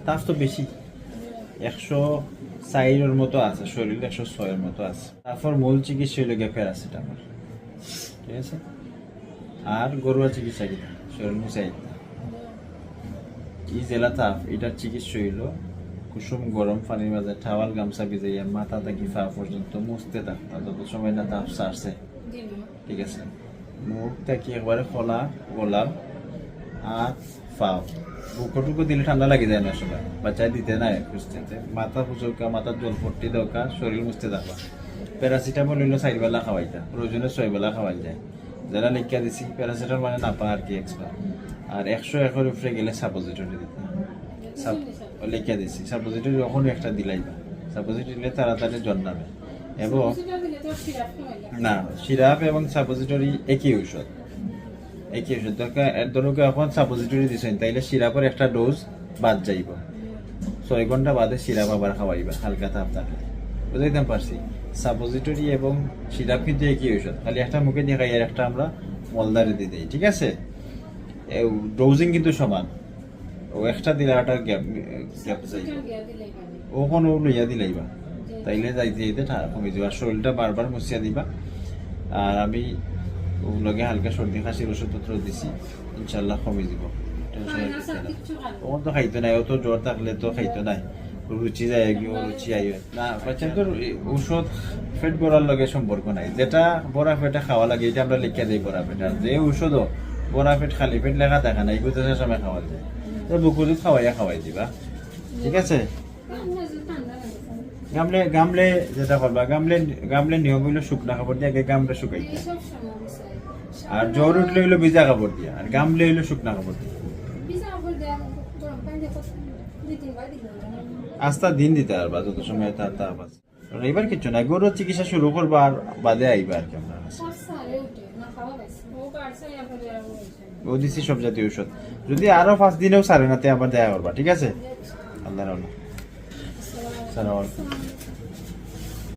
তাপ তো বেশি 104 মতো আছে, শরীর 106 মতো আছে। তারপর মূল চিকিৎসা হইল গিয়ে প্যারাসিটামল, ঠিক আছে। আর ঘরোয়া চিকিৎসা কিনা শরীর মুছাই ই জেলা তাপ, এটার চিকিৎসা হইল কুসুম গরম পানির মাঝে টাওয়াল গামছা ভিজাইয়া মাথা থেকে পা পর্যন্ত মুছতে থাকতে যত সময় না তাপ সারছে, ঠিক আছে। মুখ থেকে একবারে খোলা গোলাপ আর পাও বুকটুকু দিলে ঠান্ডা লাগে যায় না, সবাই বাচ্চায় দিতে নাই খুঁজতে। মাথা পুচৌকা, মাথার জল পট্টি দরকার, শরীর মুছতে থাকবা। প্যারাসিটামল হইলো 4 বেলা খাওয়াইতা, প্রয়োজনে 6 বেলা খাওয়াই যায়। যারা লিখিয়া দিছি প্যারাসিটামল মানে না পা আর কি এক্সট্রা। আর 101 উপরে গেলে সাপোজিটরি দিতে লিখিয়া দিছি। সাপোজিটরি কখনো একটা দিলাইবা, সাপোজিটরি দিলে তাড়াতাড়ি জন্মাবে। এবং না, সিরাপ এবং সাপোজিটরি একই ঔষধ, একই ওষুধ। ধরুক এখন সাপোজিটরি দিচ্ছেন, তাইলে সিরাপের একটা ডোজ বাদ যাইব, 6 ঘন্টা বাদে সিরাপ আবার খাওয়াইবা হালকা তাপ থাকলে, বুঝাইতে পারছি। সাপোজিটরি এবং সিরাপ কিন্তু একই ওষুধ, খালি একটা মুখে দিয়ে খাই আর একটা আমরা মলদারে দিয়ে দিই, ঠিক আছে। ডোজিং কিন্তু সমান, ও একটা দিলে একটা গ্যাপ যাইব, ও কোনো লইয়া দিলাইবা, তাইলে যাইতে যাইতে কমে যাবে। আর শরীরটা বারবার মুছিয়া দিবা। আর আমি লগে হালকা সর্দি খাসির ওষুধপত্র দিছি, ইনশাল্লাহ কমে যাব। ও তো খাইতো নাই, ও তো জ্বর থাকলে তো খাইতো নাই, রুচি যায় গিয়ে রুচি আই না। বাচ্চা তো ঔষধ পেট ভরার লগে সম্পর্ক নাই, যেটা বড়া পেটে খাওয়া লাগে এটা আমরা লিখিয়া দিই বড়া পেট। আর যে ঔষধও বড়া পেট খালি পেট লেখা দেখা নাই, এগুলো সময় খাওয়া যায়, তো বুকুরি খাওয়াই দিবা, ঠিক আছে। গামলে যেটা করবা, গামলে নিয়ম হইলো শুকনা কাপড় দিয়ে আগে গামটা শুকাই দিয়া, আর জ্বর উঠলে হইলো ভিজা কাপড় দিয়া, আর গামলে হইলো শুকনা কাপড় দিয়া। আস্তা দিন দিতে পারবা যত সময় তার বাস। এবার কিছু নাই, গরুর চিকিৎসা শুরু করবা আর বাদে আইবা আর কি। আপনার ও দিছি সব জাতীয় ঔষধ, যদি আরো 5 দিনেও সারে না আবার দেখা করবা, ঠিক আছে। আল্লাহ রাখো।